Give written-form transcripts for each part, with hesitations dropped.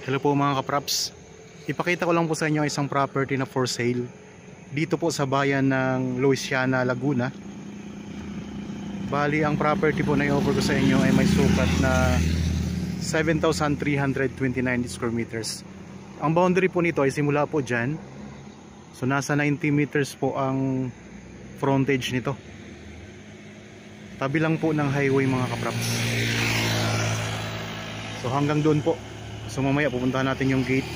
Hello po mga kapraps. Ipakita ko lang po sa inyo isang property na for sale dito po sa bayan ng Luisiana, Laguna. Bali ang property po na i-offer ko sa inyo ay may sukat na 7,329 square meters. Ang boundary po nito ay simula po dyan. So nasa 90 meters po ang frontage nito. Tabi lang po ng highway mga kapraps. So hanggang doon po. So mamaya pupuntahan natin yung gate.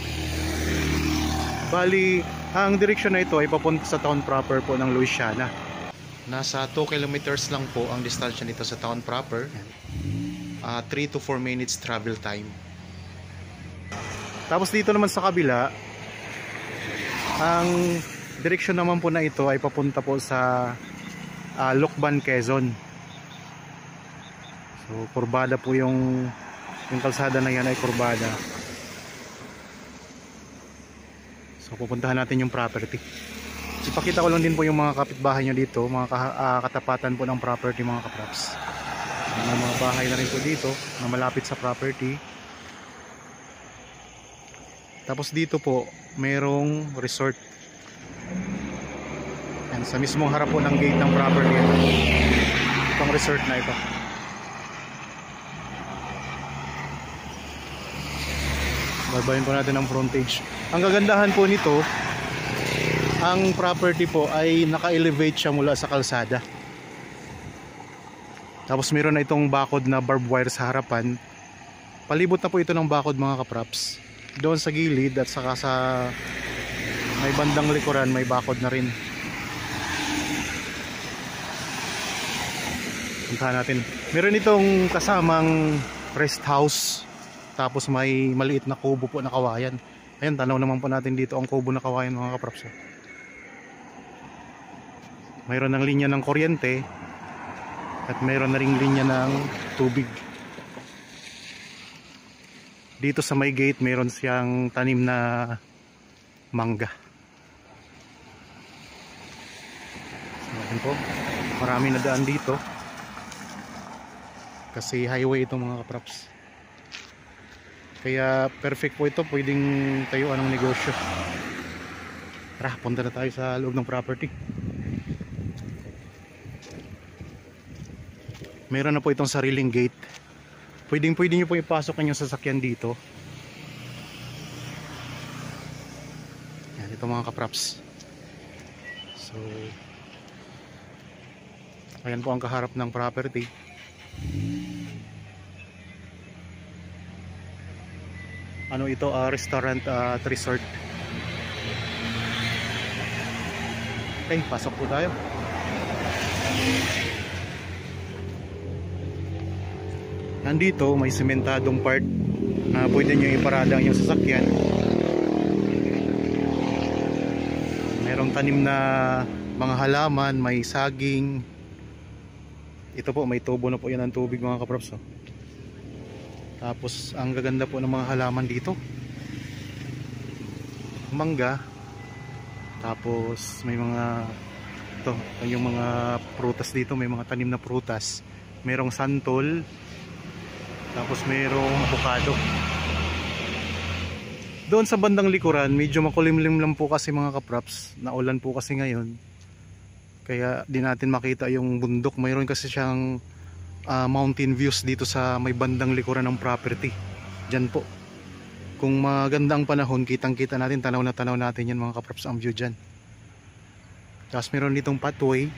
Bali, ang direksyon na ito ay papunta sa town proper po ng Luisiana. Nasa 2 kilometers lang po ang distansya nito sa town proper. 3 to 4 minutes travel time. Tapos dito naman sa kabila, ang direksyon naman po na ito ay papunta po sa Lucban, Quezon. So kurbada po yung kalsada na yan ay kurbada. So pupuntahan natin yung property. Ipakita ko lang din po yung mga kapitbahay nyo dito, mga katapatan po ng property mga kapraps. May mga bahay na rin po dito na malapit sa property. Tapos dito po mayroong resort. Yan, sa mismong harap po ng gate ng property ito. Itong resort na ito. Babayin po natin ang frontage. Ang kagandahan po nito, ang property po ay naka-elevate siya mula sa kalsada. Tapos meron na itong bakod na barbed wire sa harapan. Palibot na po ito ng bakod mga kapraps. Doon sa gilid at saka sa may bandang likuran may bakod na rin. Puntahan natin. Meron itong kasamang rest house. Tapos may maliit na kubo po na kawayan. Ayan, tanaw naman po natin dito ang kubo na kawayan mga kapraps. Mayroon ng linya ng kuryente at mayroon na ring linya ng tubig. Dito sa may gate mayroon siyang tanim na mangga. So, ayan po, marami na daan dito kasi highway ito mga kapraps. Kaya perfect po ito, pwedeng tayuan ng negosyo. Tara, punta na tayo sa loob ng property. Meron na po itong sariling gate. Pwedeng nyo po ipasok yung sasakyan dito. Yan, ito mga kapraps. So ayan po ang kaharap ng property. Ano ito? Restaurant at resort. Okay, pasok po tayo. Nandito may sementadong part na pwede nyo iparada ang yung sasakyan. Merong tanim na mga halaman, may saging. Ito po, may tubo na po yan ng tubig mga kaprops. Tapos ang gaganda po ng mga halaman dito, mangga. Tapos may mga ito, yung mga prutas dito, may mga tanim na prutas. Merong santol. Tapos merong avocado. Doon sa bandang likuran, medyo makulimlim lang po kasi mga kapraps. Naulan po kasi ngayon. Kaya di natin makita yung bundok. Mayroon kasi siyang mountain views dito sa may bandang likuran ng property. Diyan po. Kung maganda ang panahon, kitang-kita natin, tanaw na tanaw natin yan mga kapraps ang view dyan. Tapos meron ditong pathway.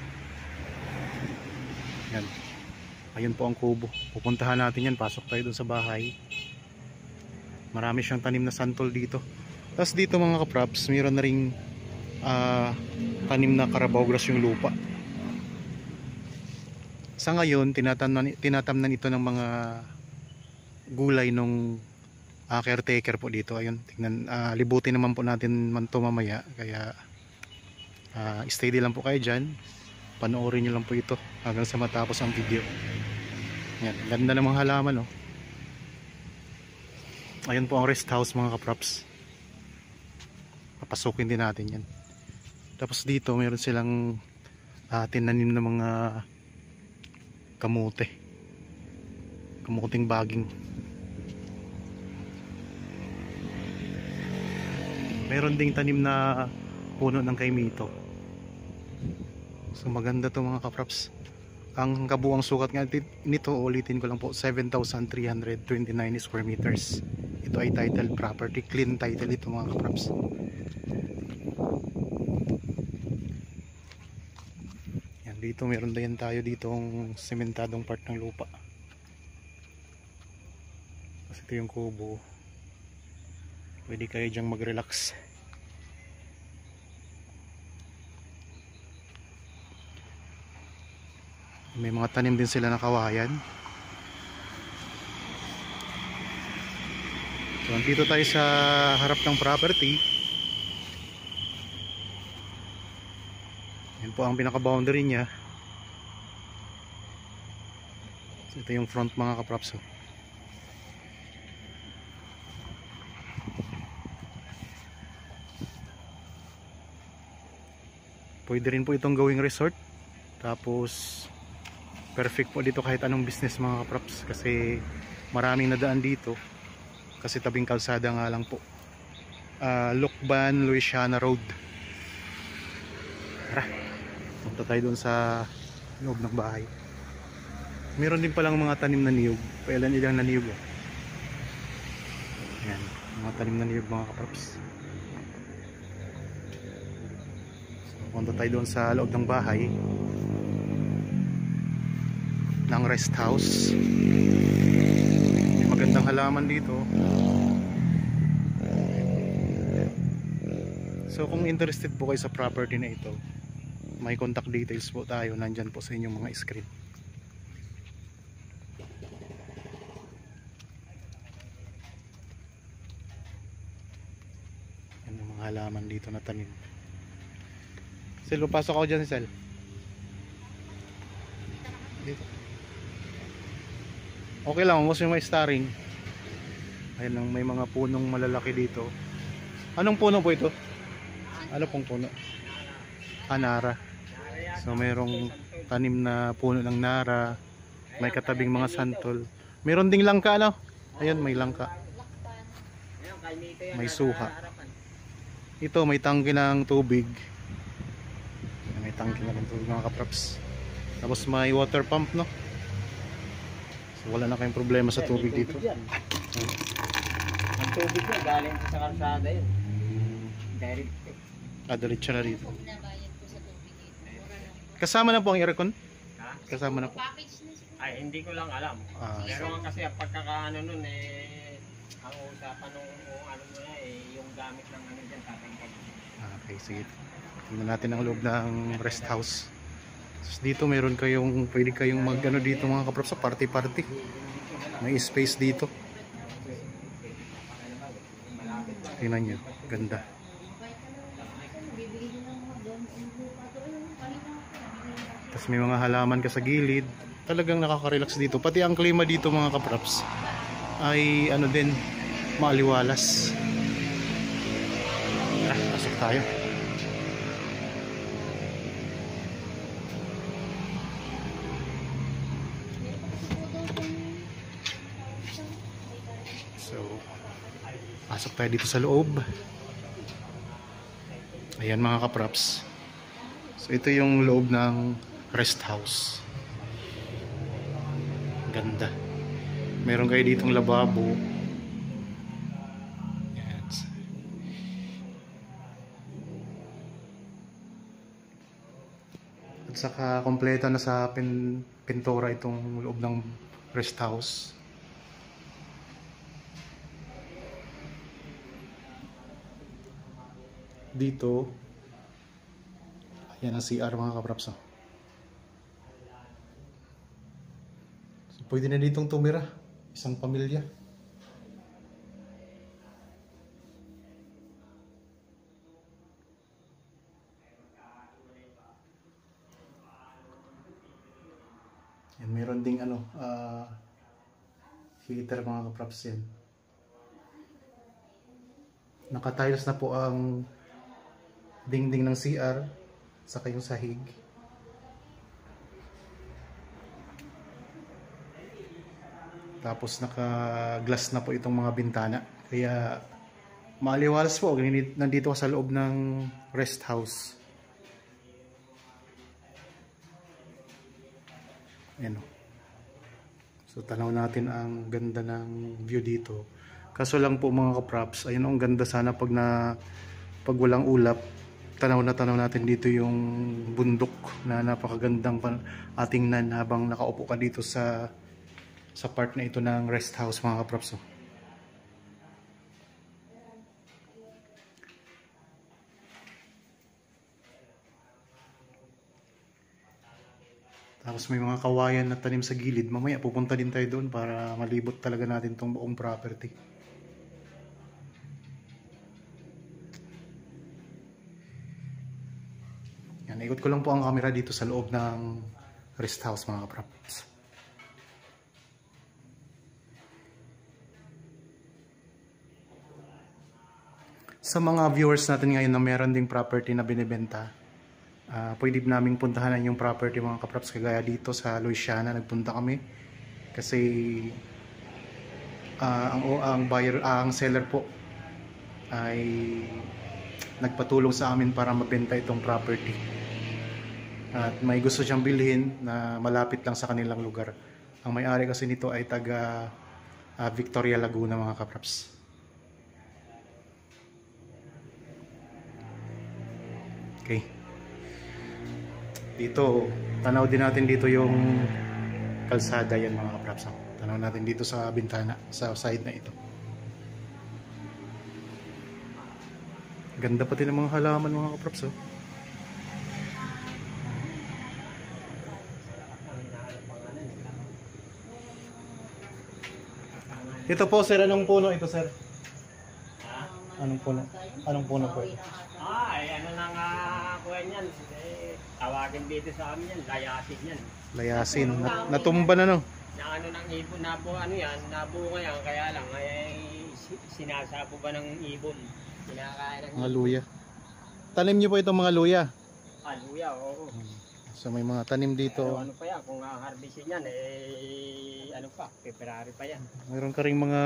Yan. Ayun po ang kubo. Pupuntahan natin yan. Pasok tayo dun sa bahay. Marami siyang tanim na santol dito. Tapos dito mga kapraps, meron na ring tanim na Carabao grass yung lupa. Sa ngayon, tinatamnan ito ng mga gulay nung caretaker po dito. Ayun, tingnan, libutin naman po natin man to mamaya. Kaya steady lang po kayo dyan. Panoorin nyo lang po ito hanggang sa matapos ang video. Yan, ganda ng mga halaman, oh. Ayun po ang rest house mga kapraps. Papasukin din natin yan. Tapos dito mayroon silang tinanim na mga kamote. kamuting baging. Meron ding tanim na puno ng kaimito. So maganda to mga kapraps. Ang kabuang sukat nga nito, ulitin ko lang po, 7,329 square meters. Ito ay title property, clean title ito mga kapraps. Yan, dito meron din tayo ditong sementadong part ng lupa. Kasi ito yung kubo. Pwede kayo dyang mag-relax. May mga tanim din sila na kawayan. So dito tayo sa harap ng property. Yan po ang pinaka boundary nya. So ito yung front mga kapraps. Pwede rin po itong gawing resort. Tapos perfect po dito kahit anong business mga kapraps, kasi maraming nadaan dito kasi tabing kalsada nga lang po. Lucban Louisiana Road. Tara, punta tayo dun sa loob ng bahay. Meron din palang mga tanim na niyog, pailan-ilang na niyog. Ayan, mga tanim na niyog mga kapraps. So, punta tayo dun sa loob ng bahay ng rest house. May magandang halaman dito. So kung interested po kayo sa property na ito, may contact details po tayo, nandyan po sa inyong mga screen. Yan yung mga halaman dito na tanim. Sel, pasok ako dyan, Sel. Dito. Okay lang, mas may starring. Ayun lang, may mga punong malalaki dito. Anong puno po ito? Ano pong puno? Nara. So mayroong tanim na puno ng nara. May katabing mga santol. Meron ding langka, ano? Ayun, may langka. May suha. Ito, may tangke ng tubig. May tangke na ng tubig mga kapraps. Tapos may water pump, no? So wala na kayong problema sa tubig dito. Ang tubig na galing sa kalsada yun. Direct. Diretso na dito. Kasama na po ang aircon? Ha? Kasama na po. Ay, hindi ko lang alam. Pero nga kasi pagkakaano nun ang usapan nung ano mo na yung gamit ng ano dyan, tatangkad. Okay, sige. Tingnan natin ang loob ng rest house. So, dito meron kayong, pwede kayong mag ano dito mga kaprap sa party-party. May space dito. Tingnan nyo, ganda. Tapos may mga halaman ka sa gilid. Talagang nakaka-relax dito. Pati ang klima dito mga kapraps ay ano din, maaliwalas. Pasok tayo. So, pasok tayo dito sa loob. Ayan mga kapraps. So ito yung loob ng rest house. Ganda. Meron kayo ditong lababo. Ayan. At saka kompleto na sa pintura itong loob ng rest house. Dito, ayan ang CR mga kapraps. So, pwede na ditong tumira, isang pamilya. Yan, meron ding ano, heater mga kapraps yan. Naka-tiles na po ang dingding ng CR saka yung sahig. Tapos naka-glass na po itong mga bintana. Kaya maaliwalas po. Nandito ka sa loob ng rest house. Ayan o. So tanaw natin ang ganda ng view dito. Kaso lang po mga kaprops, ayun ang ganda sana pag walang ulap. Tanaw natin dito yung bundok na napakagandang atingnan habang nakaupo ka dito sa part na ito ng rest house mga kaprops. Tapos may mga kawayan na tanim sa gilid. Mamaya pupunta din tayo doon para malibot talaga natin tong buong property. Yan, ikot ko lang po ang camera dito sa loob ng rest house mga kaprops. Sa mga viewers natin ngayon na meron ding property na binibenta, pwede naming puntahan yung property mga kaprops. Kagaya dito sa Louisiana nagpunta kami kasi ang seller po ay nagpatulong sa amin para mabenta itong property at may gusto siyang bilhin na malapit lang sa kanilang lugar. Ang may-ari kasi nito ay taga Victoria, Laguna mga kaprops. Okay. Dito, tanaw din natin dito yung kalsada yan mga kaprops. Tanaw natin dito sa bintana, sa side na ito. Ganda pati ng mga halaman mga kaprops. Ito po sir, anong puno ito sir? Anong puno? Anong puno po ito? Ay, ano na nga kuha niyan. Tawagin dito sa amin yan, layasin yan. Layasin. Natumba na no? Na ano ng ibon, ano yan, nabunga yan, kaya lang, ay sinasapo ba ng ibon? Kinakain ng mga luya. Tanim niyo po itong mga luya? Luya, oo. So may mga tanim dito. Pero ano pa yan, kung harvestin yan, ano pa, February pa yan. Mayroon ka ring mga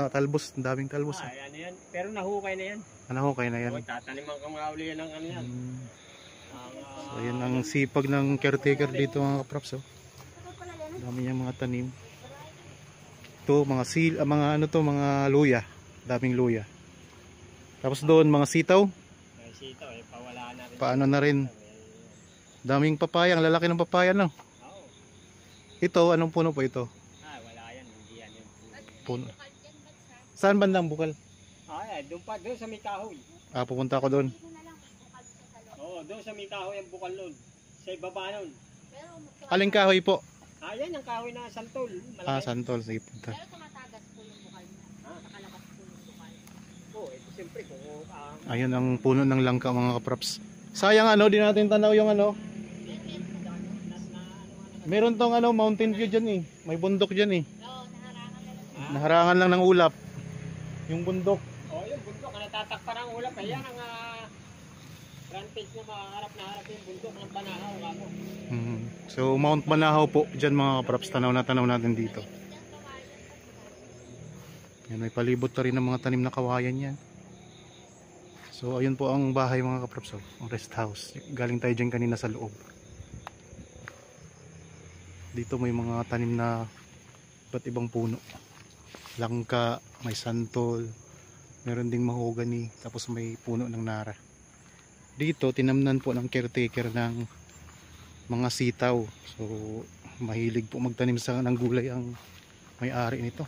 talbos, daming talbos. Ano yan, pero nahukay na yan. Nahukay na yan. Tataniman ka mga uli ng ano yan. So yan ang sipag ng caretaker dito mga kaprops. Dami niyang mga tanim. Ito mga ano to, mga luya. Daming luya. Tapos doon mga sitaw. May sitaw pawala na rin. Paano na rin. Daming papaya, ang lalaki ng papaya no. Oo. Ito, anong puno po ito? Wala yan, hindi yan yung puno. Saan bandang bukal? Doon sa may kahoy. Pupunta ako doon. Oo, doon sa may kahoy ang bukal nun. Sa ibaba nun. Aling kahoy po? Yan ang kahoy na santol. Malaki. Santol, sige punta. Pero tumatagas po yung bukal niya. Nakalabas po yung bukal. Oo, siyempre kung ayun ang puno ng langka mga kaprops. Sayang di natin tanaw yung meron tong mountain view dyan eh. May bundok dyan eh. Oo, naharangan na. Naharangan lang ng ulap. Yung bundok. Yung bundok, natatakpan ang ulap. Yan ang front page na makaharap na harap yung bundok ng Banahaw. So Mount Banahaw po dyan mga kaprops. Tanaw natin dito. Yan, may palibot na rin ng mga tanim na kawayan yan. So ayun po ang bahay mga kaprops, ang rest house. Galing tayo dyan kanina sa loob. Dito may mga tanim na iba't ibang puno. Langka, may santol, meron ding mahogany, tapos may puno ng nara. Dito tinamnan po ng caretaker ng mga sitaw. So mahilig po magtanim ng gulay ang may-ari nito.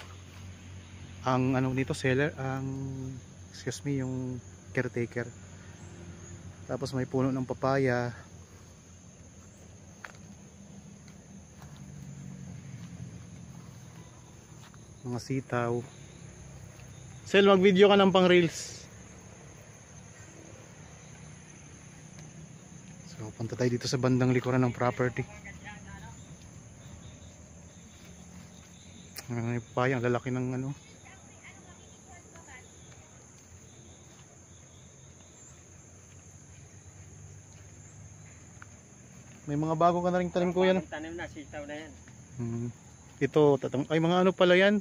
Ang nito seller, yung caretaker. Tapos may puno ng papaya. Mga sitaw. Sel, mag-video ka ng pang reels. So punta tayo dito sa bandang likuran ng property. May papaya, ang lalaki ng May mga bago ka na rin tanim kuya no? Tanim na, sitaw na yan. Ito, ay mga pala yan?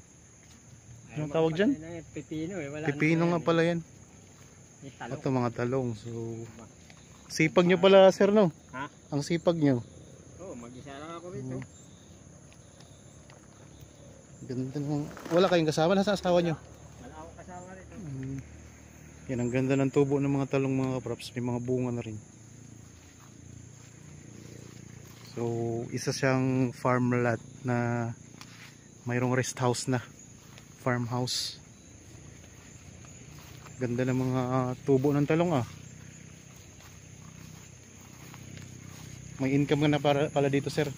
Anong tawag dyan? Pipino wala. Pipino nga pala yan. May talong. Ito mga talong. So, sipag nyo pala sir, no? Ha? Ang sipag nyo. Oo, mag-isa lang ako rito. Ganda ng... Wala kayong kasama? Nasa asawa nyo? Wala akong kasama rito. Yan, ang ganda ng tubo ng mga talong mga kaprops. May mga bunga na rin. So, isa siyang farm lot na mayroong rest house na. Farmhouse. Ganda ng mga tubo ng talong ah. May income ka na pala dito sir.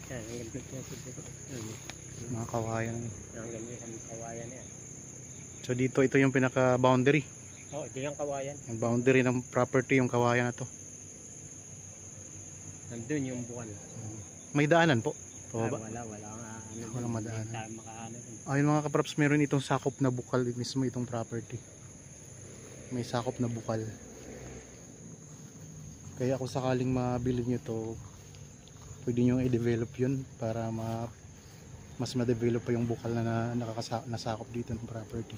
Yan, ang ganda niya siguro. Mga kawayan. Ang ganda ng kawayan yan. So dito ito yung pinaka boundary. Oo, ito yung kawayan. Yung boundary ng property yung kawayan na to. Nandun yung buwan. May daanan po. Ah, O ba? wala nga. Walang madaanan. Hindi tayo makaano dun. Ayun mga kaprops, meron itong sakop na bukal mismo itong property. May sakop na bukal. Kaya kung sakaling mabili nyo to, pwede nyo i-develop yun para mas ma-develop pa yung bukal na nasakop dito ng property.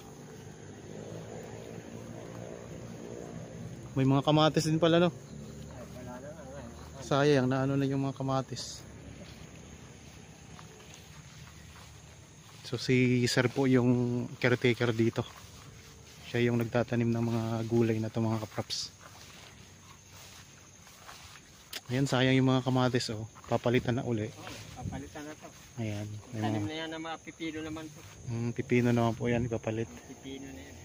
May mga kamatis din pala no. Ay, wala na nga. Sayang na ano na yung mga kamatis. So si sir po yung caretaker dito. Siya yung nagtatanim ng mga gulay na to mga kaprops. Ayan, sayang yung mga kamatis oh. Papalitan na uli. Papalitan na to. Ayan. May Tanim mga na yan na mga pipino naman to. pipino naman po yan ipapalit. Pipino na yan.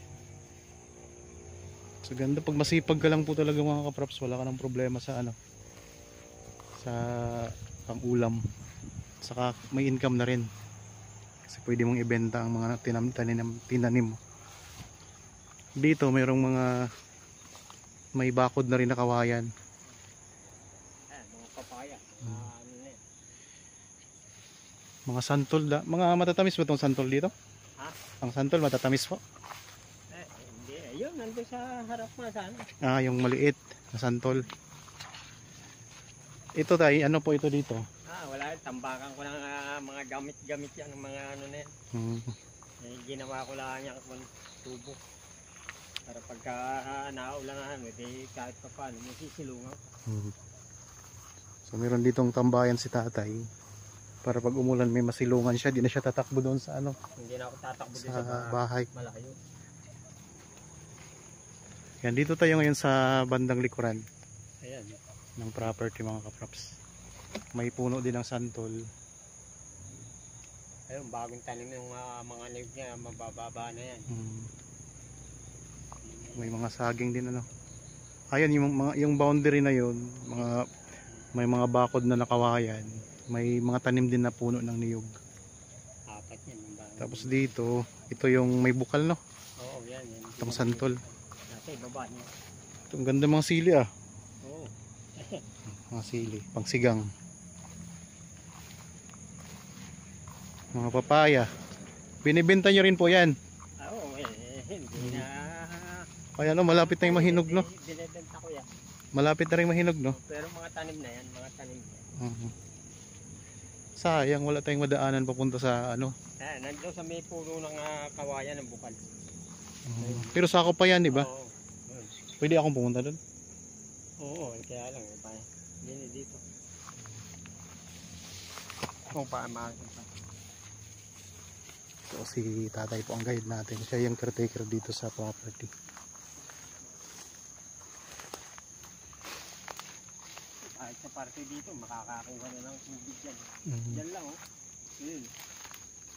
So ganda pag masipag ka lang po talaga mga kaprops, wala ka ng problema sa ano. Sa pang-ulam. Saka may income na rin. Kasi pwede mong ibenta ang mga tinanim mo. Dito mayroong mga may bakod na rin na kawayan. Ayan, mga papaya. Ano na yan. Mga santol mga matatamis ba itong santol dito? Ha? Ang santol matatamis po? Hindi. Ayun, nandun sa harap mo sana. Ah, yung maliit na santol. Ito tayo, ano po ito dito? Wala. Tambakan ko ng mga gamit-gamit yan. Mga ano na yan. Ginawa ko lang yan kung tubo. Para pagka naulan kahit pa paano, may sisilungan. So meron ditong tambayan si tatay. Para pag umulan may masilungan siya, di na siya tatakbo doon sa ano. Hindi na ako tatakbo din Sa sa bahay. malayo. Yan, dito tayo ngayon sa bandang likuran Ayan. ng property mga kaprops. May puno din ng santol. Ayun, bagong tanim yung mga niyog niya, mabababa na yan. May mga saging din ano. Ayun yung boundary na yun, may mga bakod na nakawayan. May mga tanim din na puno ng niyog. Apat yan. Tapos dito, ito yung may bukal no. Oo, yan. Itong santol. Nasa ibaba niya. Itong ganda mga sili ah. Oo. Mga sili, pangsigang. Mga papaya. Binibenta nyo rin po yan. Oo, hindi na. Kaya no, malapit na yung mahinog no. Binibenta ko yan. Malapit na rin mahinog no. Pero mga tanim na yan, mga tanim na yan. Sayang, wala tayong madaanan papunta sa ano. Nandiyo sa may puno ng kawayan ng bukal. Pero sakop pa yan, di ba? Oo. Pwede akong pumunta doon. Oo, kaya lang. Yan dito. Kung paamakin pa. So si tatay po ang guide natin. Siya yung caretaker dito sa property. Kahit sa parte dito, makakakuha na ng tubig yan. Yan lang oh. Yun.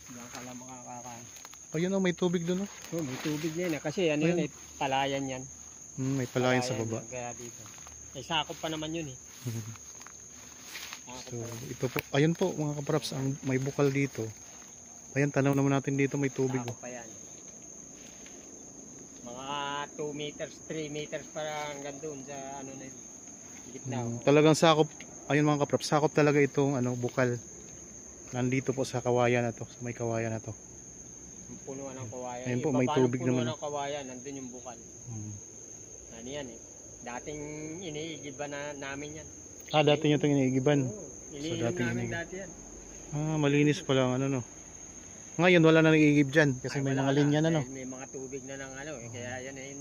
Diyan ka lang makakakain. Ayun oh, may tubig doon oh. Oh, may tubig yan kasi ano yun, palayan yan. May palayan sa baba. Yan, kaya dito. Sakop pa naman yun eh. So ito po, ayun po mga kaprops, ang may bukal dito. Ayan, tanaw naman natin dito, may tubig oh. Sakop pa yan. Mga 2 meters, 3 meters para hanggang doon sa ano na yun. Gitna. Talagang sakop, ayun mga kaprops, sakop talaga itong ano, bukal. Nandito po sa kawayan na to, sa may kawayan na to. Yung punuan ng kawayan. Ayun po, may tubig naman. Punuan ng kawayan, nandun yung bukal. Ano yan eh. Dating iniigiban na namin yan. Ah, dati nyo itong iniigiban. Oo, iniinom namin dati yan. Ah, malinis pala ang ano no. Ngayon wala na nag-iigib dyan kasi Ay, may wala mga linya na, no? dahil may mga tubig na ng ano eh. Kaya yan ay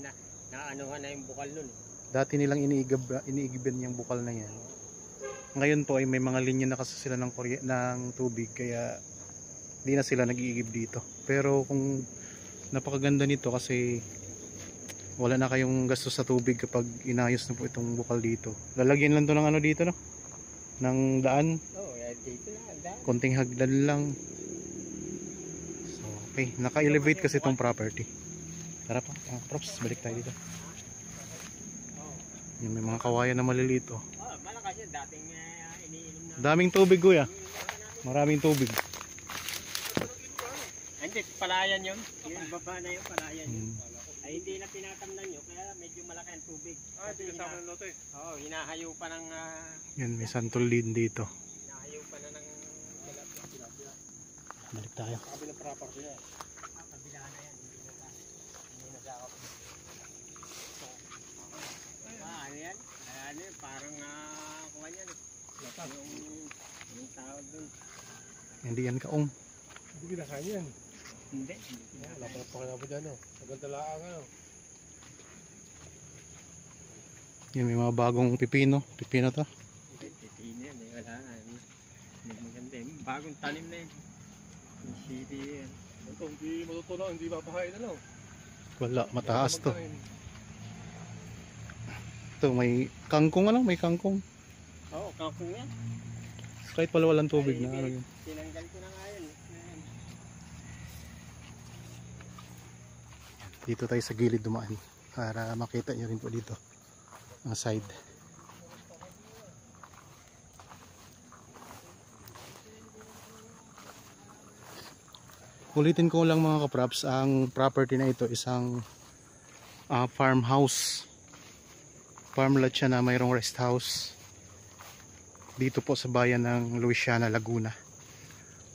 naanuhan na yung bukal nun eh. Dati nilang iniigiban yung bukal na yan. Ngayon po ay may mga linya na kasi sila ng tubig kaya hindi na sila nag-iigib dito. Pero kung napakaganda nito kasi wala na kayong gastos sa tubig kapag inayos na po itong bukal dito. Lalagyan lang to ng ano dito, no? Ng daan. Oo, dito lang. Konting hagdan lang. So, okay, naka-elevate kasi itong property. Tara pa, props, balik tayo dito. Yung may mga kawayan na maliliit, oh. Malakas yun, dating iniinom na. Daming tubig, kuya. Maraming tubig. Hindi, palayan yun. Yung baba na yung palayan yun. Ay hindi na tinatamnan nyo, kaya medyo malaki ang tubig. Kasi Kasama ng lote. Oo, hinahayo pa ng... Yan, may santol din dito. hinahayo pa na ng... Balik tayo. Kabilang property na. Kabila na yan, hindi na sakop. Ano yan? Ano yan, parang kuha yan. Yung tawag dun. Hindi yan kaong. Hindi kinakain yan. Hindi. Wala pa pakinabot dyan, no? Nagandalaang, ano? Yan, may mga bagong pipino. Pipino to. Hindi, titino yan eh. Wala nga. Maganda yun. Bagong tanim na yun. Yung city yan. Ito, hindi matutunan, hindi mapahain, ano? Wala, mataas to. Magtanim. Ito, may kangkong, ano? May kangkong. Oo, kangkong yan. Kahit pala walang tubig na. Ay, Ano yun. tinanggal ko na nga yun. Ayan. Dito tayo sa gilid dumaan para makita nyo rin po dito ang side. Ulitin ko lang mga kaprops, ang property na ito isang farmhouse, farmlot siya na mayroong rest house dito po sa bayan ng Luisiana, Laguna.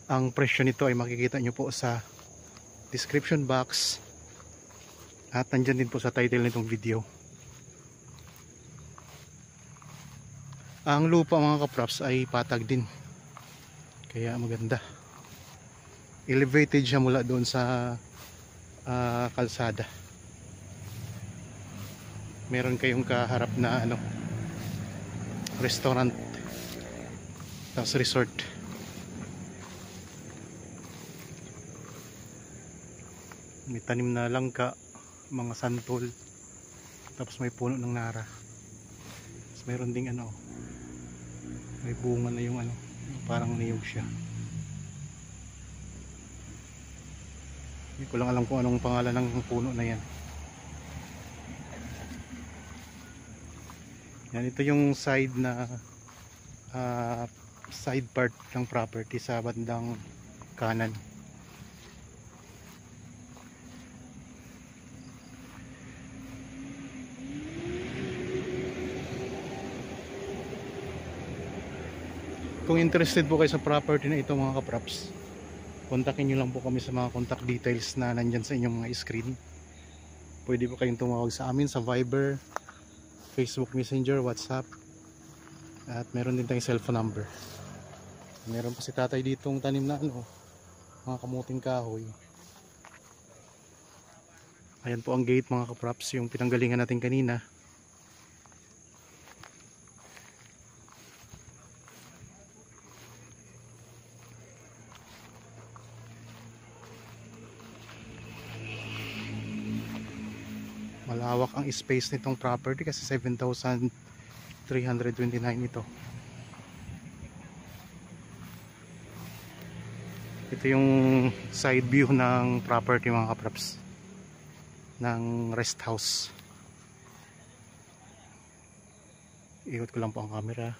Ang presyo nito ay makikita nyo po sa description box at nandyan din po sa title nitong video. Ang lupa mga kaprops ay patag din kaya maganda. Elevated siya mula doon sa kalsada. Meron kayong kaharap na ano, restaurant tapos resort. May tanim na langka, mga santol, tapos may puno ng nara. Tapos mayroon ding ano, may bunga na yung ano, parang niyog siya. Hindi ko lang alam kung anong pangalan ng puno na yan. Yan, ito yung side na side part ng property sa bandang kanan. Kung interested po kayo sa property na ito mga kaprops, kontakin nyo lang po kami sa mga contact details na nandyan sa inyong mga screen. Pwede po kayong tumawag sa amin sa Viber, Facebook Messenger, WhatsApp, at meron din tayong cellphone number. Meron pa si tatay ditong tanim na ano, mga kamuting kahoy. Ayan po ang gate mga kaprops, yung pinanggalingan natin kanina. Malawak ang space nitong property kasi 7,329 ito. Ito yung side view ng property mga kaprops, ng rest house. Ikot ko lang po ang camera.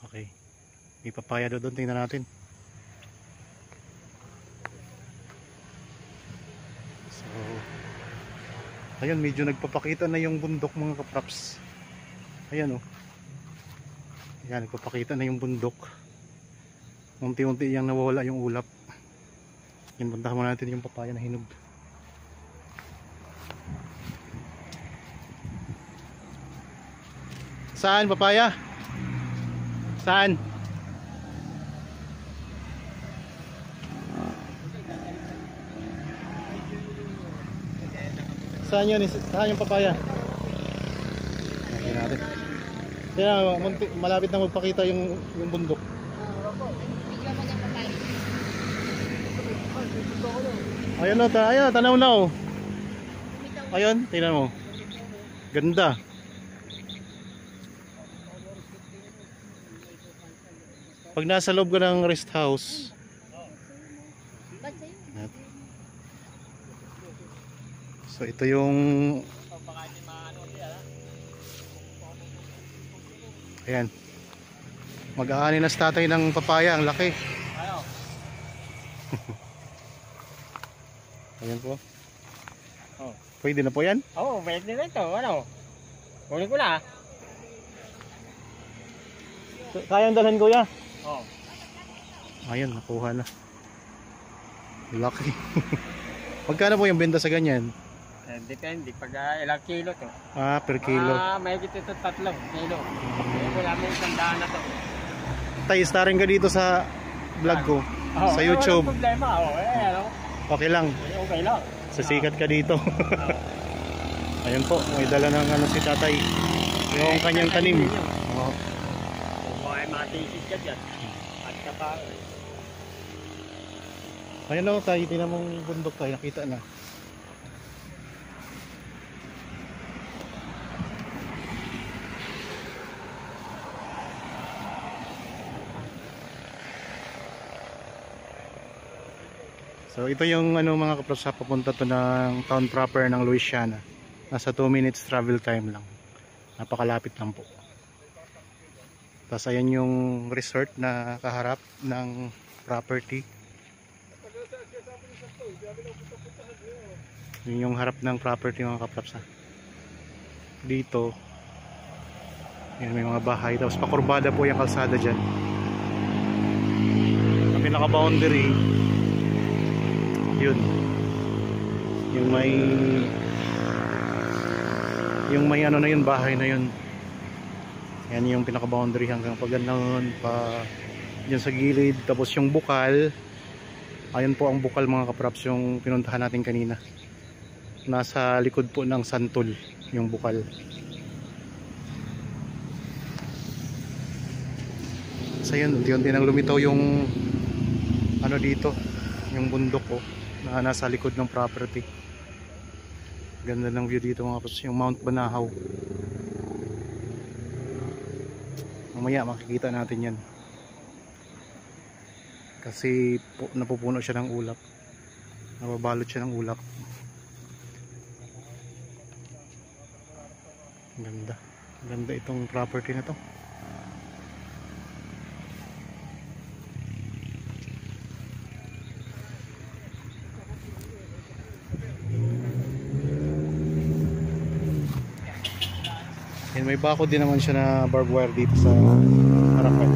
Okay, may papaya doon, tingnan natin. So, ayun, medyo nagpapakita na yung bundok mga kaprops. Ayan oh. Ayan, nagpapakita na yung bundok. Unti-unti yang nawawala yung ulap. Puntahan muna natin yung papaya na hinog. Saan papaya? Saan? Saan yun? Saan yung papaya? Tingnan natin. Kaya malapit na magpakita yung bundok. Bigla mo ng patay. Ayun o, ayun, tanaw na o. Ayun, tingnan mo. Ganda. Pag nasa loob ka ng rest house. Ba't sa'yo? So ito yung ayan. Mag-aani na sa tatay ng papaya, ang laki. Ayan po. Oh. Pwede na po yan? Oo, pwede na ito. Ano? Kunin ko na. Kayang dalhin kuya? Oo. Ayun, nakuha na. Laki. Magkano po yung benta sa ganyan? Depende. Pag ilang kilo to. Ah, per kilo. May ito 3 kilo. Wala mo isang daan na to. Tay, starring ka dito sa vlog ko. Oh, Sa YouTube. Walang problema. Ano? Okay lang. Okay lang. Sasikat ka dito. Ayun po, may dala ng ano si tatay. Yung kanyang tanim. Oh. Kung ay matisid ka dyan. At kapag. Ayun o, tayo, tinan mong bundok tayo, nakita na. So ito yung ano mga kaprops, papunta to ng town proper ng Louisiana. Nasa 2 minutes travel time lang. Napakalapit lang po. Tapos ayan yung resort na kaharap ng property. Yun yung harap ng property mga kaprops ha. Dito yan, may mga bahay. Tapos pakurbada po yung kalsada dyan. Ang pinaka boundary yun yung may ano na yun, bahay na yun. Yan yung pinaka boundary hanggang pag ganoon pa dyan sa gilid. Tapos yung bukal, ayun po ang bukal mga kaprops, yung pinuntahan natin kanina. Nasa likod po ng santol yung bukal. So yun, unti-unti nang lumitaw yung ano dito, yung bundok ko na nasa likod ng property. Ganda ng view dito mga kaprops, yung Mount Banahaw. Mamaya makikita natin yan kasi napupuno siya ng ulap, nababalot siya ng ulap. Ganda, ganda itong property na to. And may bako din naman siya na barbed wire dito sa harapan.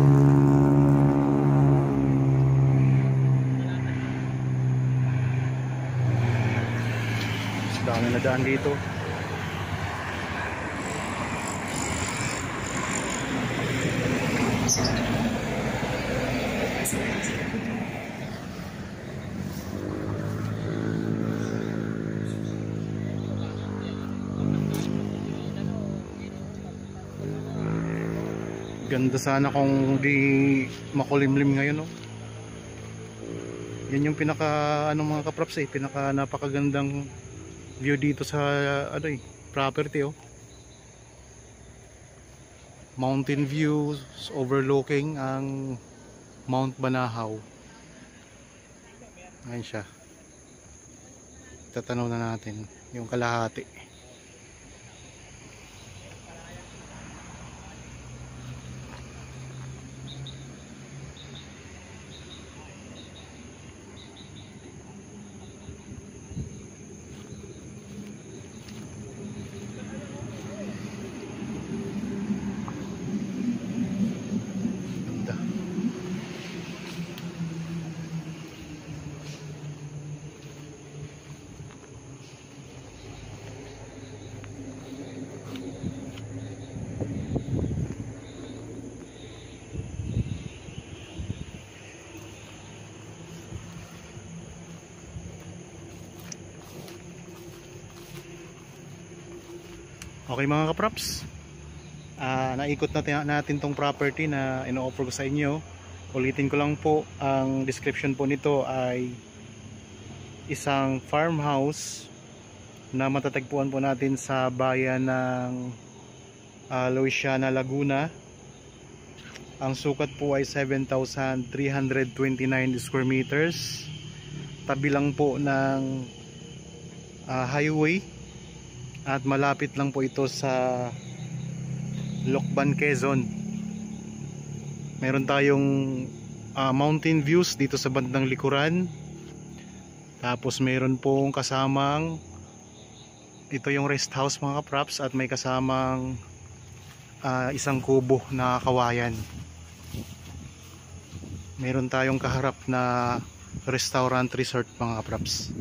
Mas dami na daan dito. Ganda sana kung di makulimlim ngayon, no? Yan yung pinaka ano mga kaprops pinaka napakagandang view dito sa ano property mountain views overlooking ang Mount Banahaw. Ngayon siya. Tatanaw na natin yung kalahati. Okay mga kaprops, naikot natin tong property na ino-offer ko sa inyo. Ulitin ko lang po, ang description po nito ay isang farmhouse na matatagpuan po natin sa bayan ng Louisiana, Laguna. Ang sukat po ay 7,329 square meters. Tabi lang po ng highway at malapit lang po ito sa Lokban, Quezon. Meron tayong mountain views dito sa bandang likuran. Tapos meron pong kasamang, ito yung rest house mga kaprops, at may kasamang isang kubo na kawayan. Meron tayong kaharap na restaurant resort mga kaprops.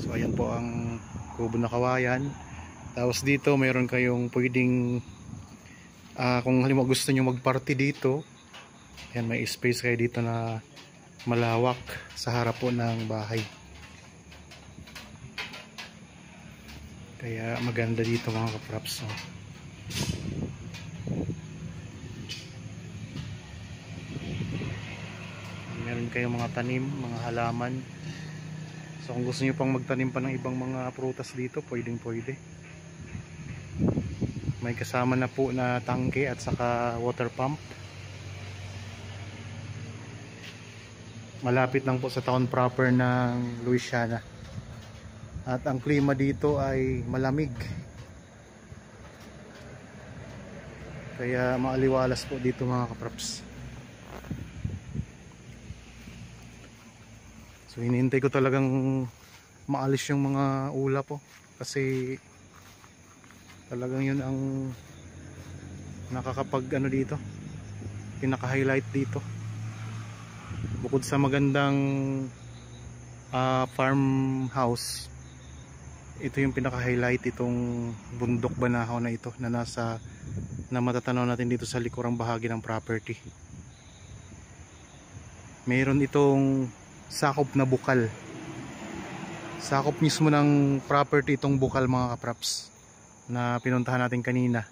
So ayan po ang kubo na kawayan. Tapos dito meron kayong pwedeng kung halimbawa gusto nyo magparty dito, yan, may space kayo dito na malawak sa harap po ng bahay. Kaya maganda dito mga kaprops. Meron kayong mga tanim, mga halaman. So kung gusto nyo pang magtanim pa ng ibang mga prutas dito, pwedeng pwede. May kasama na po na tangke at saka water pump. Malapit lang po sa town proper ng Louisiana. At ang klima dito ay malamig. Kaya maaliwalas po dito mga kaprops. So hinihintay ko talagang maalis yung mga ulap po. Kasi talagang yun ang nakakapag dito, pinaka-highlight dito. Bukod sa magandang farmhouse, ito yung pinaka-highlight, itong bundok banahaw na ito na matatanaw natin dito sa likurang bahagi ng property. Mayroon itong sakop na bukal. Sakop mismo ng property itong bukal mga kaprops na pinuntahan natin kanina.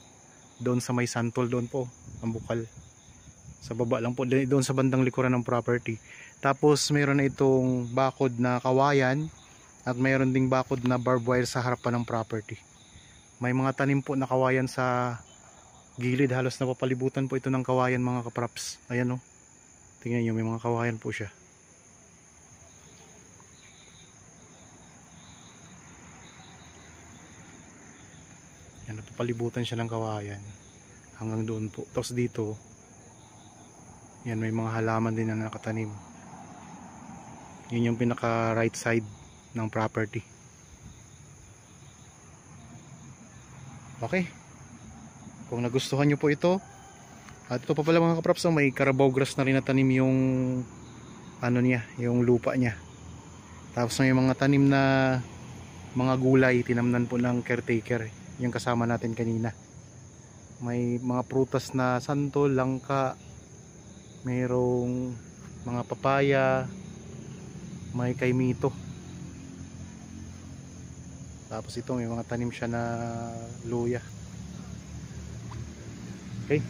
Doon sa may santol, doon po ang bukal. Sa baba lang po, doon sa bandang likuran ng property. Tapos mayroon na itong bakod na kawayan at mayroon ding bakod na barbed wire sa harapan ng property. May mga tanim po na kawayan sa gilid, halos napapalibutan po ito ng kawayan mga kaprops. Ayan o, tingnan nyo, may mga kawayan po siya. Yan, napapalibutan siya ng kawayan hanggang doon po. Tapos dito, yan, may mga halaman din na nakatanim. Yun yung pinaka right side ng property. Okay, kung nagustuhan nyo po ito, at ito pa pala mga kaprops, may Carabao grass na rin natanim yung niya, yung lupa niya. Tapos may mga tanim na mga gulay, tinamnan po ng caretaker, yung kasama natin kanina. May mga prutas na santol, langka, mayroong mga papaya, may kaimito. Tapos ito may mga tanim siya na luya. Okay,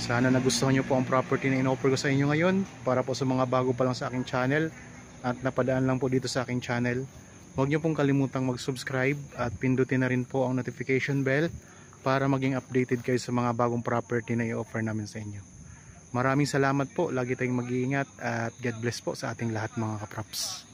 sana nagustuhan nyo po ang property na in-offer ko sa inyo ngayon. Para po sa mga bago pa lang sa aking channel at napadaan lang po dito sa aking channel, huwag nyo pong kalimutang mag-subscribe at pindutin na rin po ang notification bell para maging updated kayo sa mga bagong property na i-offer namin sa inyo. Maraming salamat po, lagi tayong mag-iingat at God bless po sa ating lahat mga kaprops.